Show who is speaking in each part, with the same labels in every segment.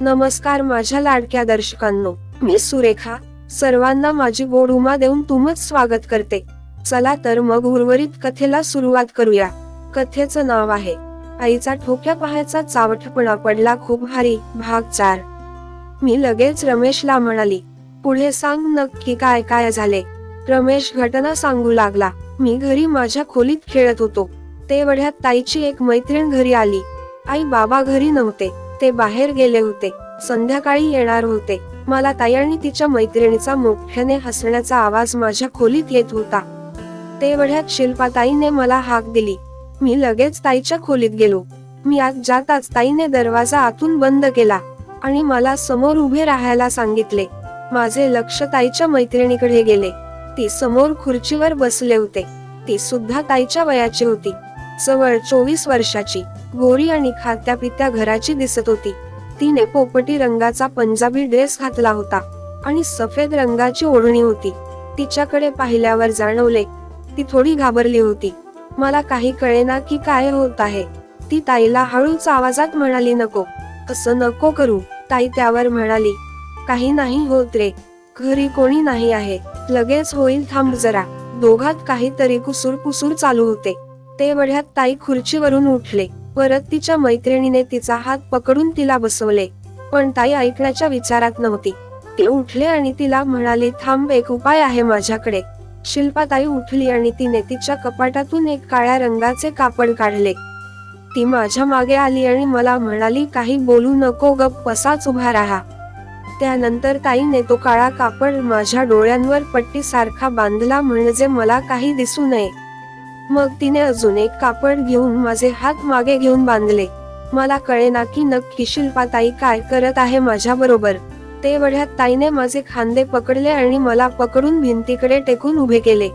Speaker 1: नमस्कार माझ्या लाडक्या दर्शकांनो, मी सुरेखा. सर्वांना माझी गोड उमा देऊन तुमचं स्वागत करते. चला तर मग उर्वरित कथेला सुरुवात करूया. कथेचं नाव आहे आईचा ठोक्या पाहायचा चावटपणा पडला खूप भारी, भाग 4. मी लगेच रमेशला म्हणाली, पुढे सांग नक्की काय काय झाले. रमेश घटना सांगू लागला. मी घरी माझ्या खोलीत खेळत होतो. तेवढ्यात ताईची एक मैत्रीण घरी आली. आई बाबा घरी नव्हते, ते बाहेर गेले होते. संध्याकाळी येणार होते. मला ताई आणि तिच्या मैत्रिणीचा मोठ्याने हसण्याचा आवाज माझ्या खोलीत येत होता. तेवढ्यात शिल्पाताईने मला हाक दिली. मी लगेच ताईच्या खोलीत गेलो. मी आत जाताच ताईने दरवाजा आतून बंद केला आणि मला समोर उभे राहायला सांगितले. माझे लक्ष ताईच्या मैत्रिणीकडे गेले. ती समोर खुर्चीवर बसले होते. ती सुद्धा ताईच्या वयाची होती. जवळ 24 वर्षाची, गोरी आणि खात्यापित्या घराची दिसत होती. तिने पोपटी रंगाचा पंजाबी ड्रेस घातला होता आणि सफेद रंगाची ओढणी होती. तिच्याकडे पाहिल्यावर जाणवले ती थोडी घाबरली होती. मला काही कळेना की काय होत आहे. ती ताईला हळूच आवाजात म्हणाली, नको, असं नको करू. ताई त्यावर म्हणाली, काही नाही होत रे, घरी कोणी नाही आहे, लगेच होईल, थांब जरा. दोघात काहीतरी कुसूर चालू होते. तेवढ्यात ताई खुर्चीवरून उठले. परत तिच्या मैत्रिणीने तिचा हात पकडून तिला बसवले. पण ताई ऐकण्याच्या विचारात नव्हती. ती उठले आणि तिला म्हणाली, थांब, एक उपाय आहे माझ्याकडे. शिल्पाताई उठली आणि तिने तिच्या कपाटातून एक काळ्या रंगाचे कापड काढले. ती माझ्या मागे आली आणि मला म्हणाली, काही बोलू नको, गप्प असाच उभा राहा. त्यानंतर ताईने तो काळा कापड माझ्या डोळ्यांवर पट्टी सारखा बांधला, म्हणजे मला काही दिसू नये. मग तिने अजून एक कापड घेऊन माझे हात मागे घेऊन बांधले. मला कळेना की नक्की शिल्पाताई काय करत आहे माझ्या बरोबर. तेवढ्यात ताईने माझे खांदे पकडले आणि मला पकडून भिंतीकडे टेकून उभे केले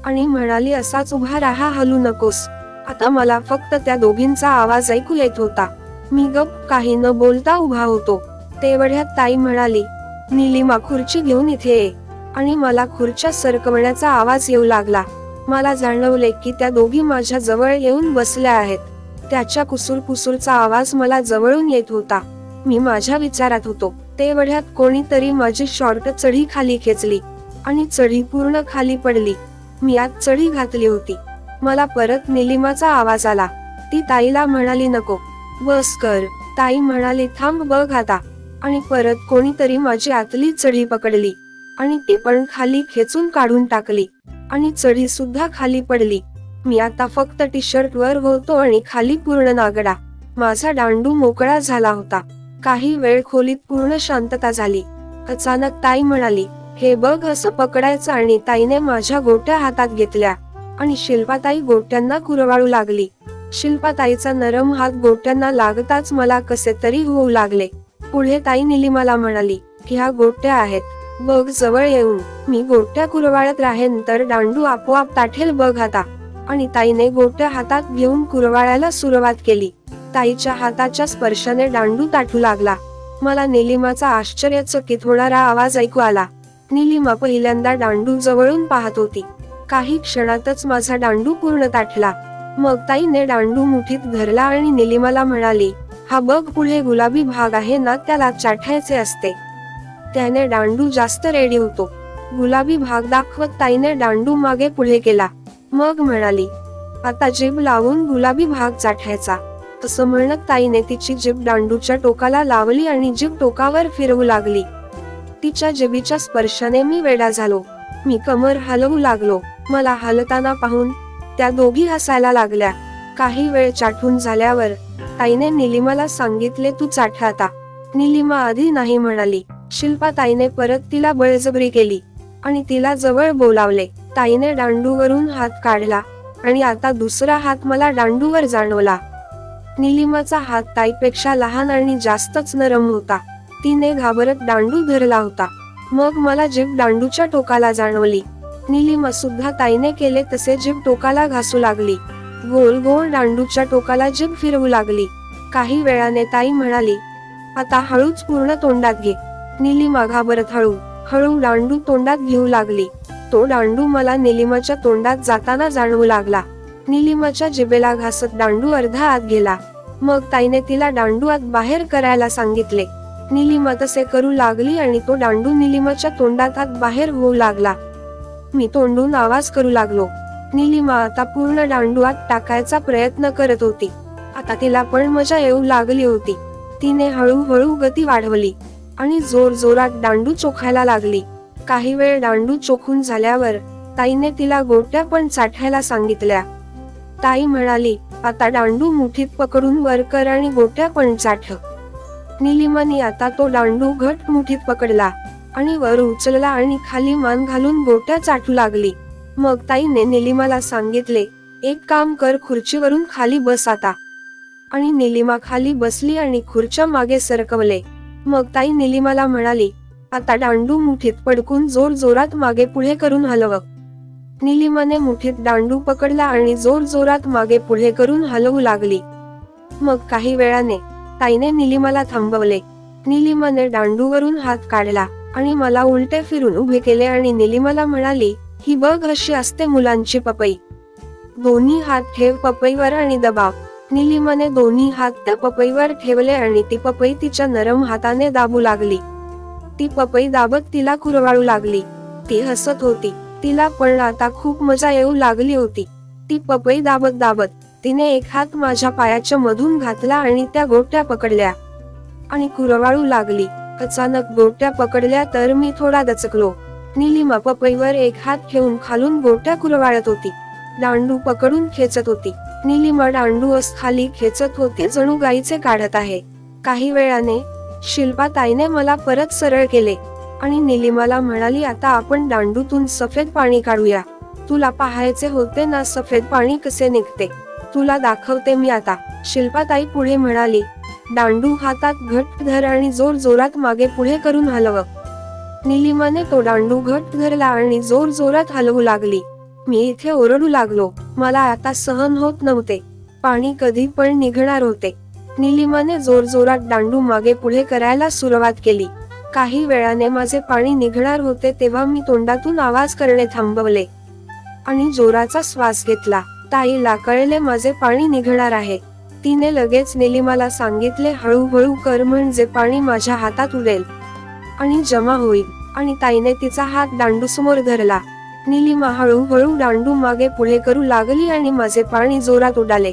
Speaker 1: आणि म्हणाली, असाच उभा राहा, हलू नकोस. आता मला फक्त त्या दोघींचा आवाज ऐकू येत होता. मी गप्प काही न बोलता उभा होतो. तेवढ्यात ताई म्हणाली, निलिमा, खुर्ची घेऊन इथे ये. आणि मला खुर्च्या सरकवण्याचा आवाज येऊ लागला. मला जाणवले की त्या दोघी माझ्या जवळ येऊन बसल्या आहेत. त्याच्या कुसूरचा आवाज मला जवळून येत होता. मी माझ्या विचारात होतो. तेवढ्यात कोणीतरी माझी शॉर्ट चढी खाली खेचली आणि चढी पूर्ण खाली पडली. मी आत चढी घातली होती. मला परत निलिमाचा आवाज आला. ती ताईला म्हणाली, नको, बस कर. ताई म्हणाली, थांब बघ आता. आणि परत कोणीतरी माझी आतली चढी पकडली आणि ती पण खाली खेचून काढून टाकली आणि चढी सुद्धा खाली पडली. मी आता फक्त टी शर्ट वर होतो आणि खाली पूर्ण नागडा. माझा दांडू मोकळा झाला होता. काही वेळ खोलीत पूर्ण शांतता झाली. अचानक ताई म्हणाली, हे बघ, असं पकडायचं. आणि ताईने माझ्या गोट्या हातात घेतल्या आणि शिल्पाताई गोट्यांना कुरवाळू लागली. शिल्पाताईचा नरम हात गोट्यांना लागताच मला कसे तरी होऊ लागले. पुढे ताई निलिमाला म्हणाली, ह्या गोट्या आहेत, बघ जवळ येऊन. मी गोट्या कुरवाळत राहेन तर दांडू आपोआप ताठेल, बघ आता. आणि ताईने गोट्या हातात घेऊन कुरवाळायला सुरुवात केली. ताईच्या हाताच्या स्पर्शाने दांडू ताठू लागला. मला निलिमाचा आश्चर्यचकित होणारा आवाज ऐकू आला. निलिमा पहिल्यांदा दांडू जवळून पाहत होती. काही क्षणातच माझा दांडू पूर्ण ताठला. मग ताईने दांडू मुठीत धरला आणि निलिमाला म्हणाली, हा बघ, पुढे गुलाबी भाग आहे ना, त्याला चाठायचे असते. त्याने दांडू जास्त रेडी होतो. गुलाबी भाग दाखवत ताईने दांडू मागे पुढे केला. मग म्हणाली, आता जीभ लावून गुलाबी भाग चाठायचा. असं म्हणत ताईने तिची जीभ दांडूच्या टोकाला लावली आणि जीभ टोकावर फिरवू लागली. तिच्या जिभीच्या स्पर्शाने मी वेडा झालो. मी कमर हलवू लागलो. मला हलताना पाहून त्या दोघी हसायला लागल्या. काही वेळ चाठून झाल्यावर ताईने निलिमाला सांगितले, तू चाठ आता. निलिमा आधी नाही म्हणाली. शिल्पाताईने परत तिला बळजबरी केली आणि तिला जवळ बोलावले. ताईने दांडूवरून हात काढला आणि आता दुसरा हात मला दांडूवर जाणवला. निलिमाचा हात ताईपेक्षा लहान आणि जास्तच नरम होता. तिने घाबरत दांडू धरला होता. मग मला जीभ दांडूच्या टोकाला जाणवली. निलिमा सुद्धा ताईने केले तसे जीभ टोकाला घासू लागली. गोल गोल दांडूच्या टोकाला जीभ फिरवू लागली. काही वेळाने ताई म्हणाली, आता हळूच पूर्ण तोंडात घे. निलिमा घाबरत हळू दांडू तोंडात घेऊ लागली. तो दांडू मला निलिमाच्या तोंडात जाताना जाणवू लागला. निलिमाच्या जिभेला घासत दांडू अर्धा आत गेला. मग ताईने तिला दांडू आत बाहेर करायला सांगितले. निलिमा तसे करू लागली आणि तो दांडू निलिमाच्या तोंडात आत बाहेर होऊ लागला. मी तोंडून आवाज करू लागलो. निलिमा आता पूर्ण दांडू आत टाकायचा प्रयत्न करत होती. आता तिला पण मजा येऊ लागली होती. तिने हळूहळू गती वाढवली आणि जोर जोरात दांडू चोखायला लागली. काही वेळ दांडू चोखून झाल्यावर ताईने तिला गोट्या पण चाटायला सांगितल्या. ताई म्हणाली, आता दांडू मुठीत पकडून वर कर आणि गोट्या पण चाट. निलिमाने आता तो दांडू घट्ट मुठीत पकडला आणि वर उचलला आणि खाली मान घालून गोट्या चाटू लागली. मग ताईने निलिमाला सांगितले, एक काम कर, खुर्चीवरून खाली बस आता. आणि निलिमा खाली बसली आणि खुर्च्या मागे सरकवले. मग ताई निलिमाला म्हणाली, आता दांडू मुठीत पडकून जोर जोरात मागे पुढे करून हलव. निलिमाने मुठीत दांडू पकडला आणि जोर जोरात मागे पुढे करून हलवू लागली. मग काही वेळाने ताईने निलिमाला थांबवले. निलिमाने दांडूवरून हात काढला आणि मला उलटे फिरून उभे केले आणि निलिमाला म्हणाली, ही बघ अशी असते मुलांची पपई. दोन्ही हात ठेव पपईवर आणि दबाव. निलिमाने दोन्ही हात त्या पपईवर ठेवले आणि ती पपई तिच्या नरम हाताने दाबू लागली. ती पपई दाबत तिला कुरवाळू लागली. ती हसत होती. तिला पण आता खूप मजा येऊ लागली होती. ती पपई दाबत दाबत तिने एक हात माझ्या पायाच्या मधून घातला आणि त्या गोट्या पकडल्या आणि कुरवाळू लागली. अचानक गोट्या पकडल्या तर मी थोडा दचकलो. निलिमा पपईवर एक हात ठेवून खालून गोट्या कुरवाळत होती. दांडू पकडून खेचत होती. निलिमा दांडू खाली खेचत होते जणू गाईचे काढत आहे. काही वेळाने शिल्पा ताईने मला परत सरळ केले आणि निलिमाला म्हणाली, आता आपण दांडूतून सफेद पाणी काढूया. तुला पाहायचे होते ना सफेद पाणी कसे निघते, तुला दाखवते मी आता. शिल्पा ताई पुढे म्हणाली, दांडू हातात घट्ट धर आणि जोर जोरात मागे पुढे करून हलव. निलिमाने तो दांडू घट्ट धरला आणि जोर जोरात हलवू लागली. मी इथे ओरडू लागलो. मला आता सहन होत नव्हते. पाणी कधी पण निघणार होते. निलिमाने जोर जोरात दांडू मागे पुढे करायला सुरुवात केली. काही वेळाने माझे पाणी निघणार होते तेव्हा मी तोंडातून आवाज करणे थांबवले आणि जोराचा श्वास घेतला. ताईला कळले माझे पाणी निघणार आहे. तिने लगेच निलिमाला सांगितले, हळूहळू कर म्हणजे पाणी माझ्या हातात उडेल आणि जमा होईल. आणि ताईने तिचा हात दांडू समोर धरला. निलिमा हळूहळू दांडू मागे पुढे करू लागली आणि माझे पाणी जोरात उडाले.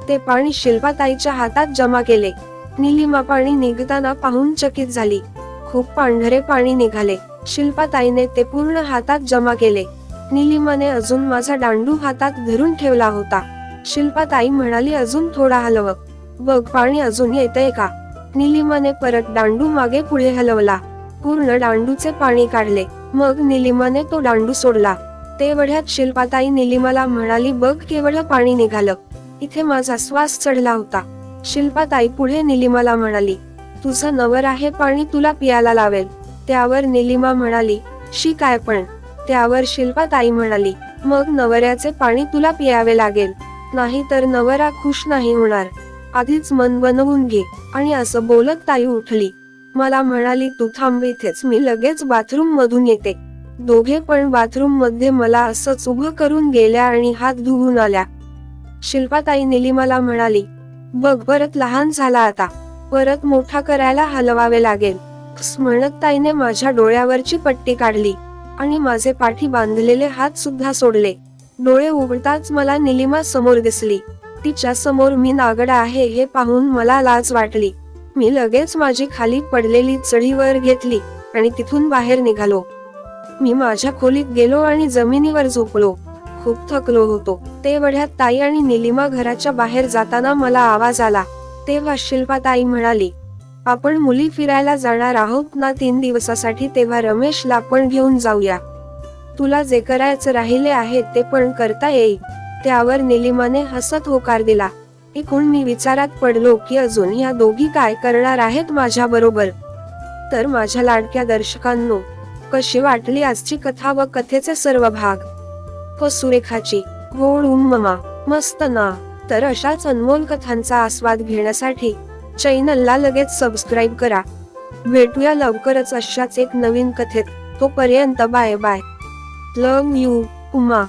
Speaker 1: ते पाणी शिल्पा ताईच्या हातात जमा केले. निलिमा पाणी निघताना पाहून चकित झाली. खूप पांढरे पाणी निघाले. शिल्पा ताईने ते पूर्ण हातात जमा केले. निलिमाने अजून माझा दांडू हातात धरून ठेवला होता. शिल्पा ताई म्हणाली, अजून थोडा हलव, बघ पाणी अजून येतंय का. निलिमाने परत दांडू मागे पुढे हलवला. पूर्ण दांडूचे पाणी काढले. मग निलिमाने तो दांडू सोडला. तेवढ्यात शिल्पा ताई निलिमाला म्हणाली, बघ केवढं पाणी निघालं. इथे माझा श्वास चढला होता. शिल्पा ताई पुढे निलिमाला म्हणाली, तुझा नवर आहे पाणी तुला पियाला लावेल. त्यावर निलिमा म्हणाली, शी काय पण. त्यावर शिल्पा ताई म्हणाली, मग नवऱ्याचे पाणी तुला पियावे लागेल, नाही तर नवरा खुश नाही होणार. आधीच मन बनवून घे. आणि असं बोलत ताई उठली. मला म्हणाली, तू थांब इथेच, मी लगेच बाथरूम मधून येते. दोघे पण बाथरूम मध्ये मला असंच उभं करून गेल्या आणि हात धुवून आल्या. शिल्पा ताई निलिमाला म्हणाली, बघ परत लहान झाला आता, परत मोठा करायला हलवावे लागेल. म्हणत ताईने माझ्या डोळ्यावरची पट्टी काढली आणि माझे पाठी बांधलेले हात सुद्धा सोडले. डोळे उघडताच मला निलिमा समोर दिसली. तिच्या समोर मी नागडा आहे हे पाहून मला लाज वाटली. मी लगेच माझी खाली पडलेली चढीवर घेतली आणि तिथून बाहेर निघालो. मी माझ्या खोलीत गेलो आणि जमिनीवर झोपलो. खूप थकलो होतो. तेवढ्यात ताई आणि निलिमा घराच्या बाहेर जाताना मला आवाज आला. तेव्हा शिल्पा ताई म्हणाली, आपण मुली फिरायला जाणार आहोत ना 3 दिवसासाठी, तेव्हा रमेशला पण घेऊन जाऊया. तुला जे करायचं राहिले आहे ते पण करता येईल. त्यावर निलिमाने हसत होकार दिला. एकूण मी विचारात पडलो की अजून या दोघी काय करणार आहेत माझ्या बरोबर. तर माझ्या लाडक्या दर्शकांनो, कशी वाटली आजची कथा व कथेचे सर्व भाग. हो सुरेखाची गोड उम्मा, मस्त ना. तर अशाच अनमोल कथांचा आस्वाद घेण्यासाठी चॅनलला लगेच सबस्क्राईब करा. भेटूया लवकरच अशाच एक नवीन कथेत. तोपर्यंत bye bye. Love you Uma.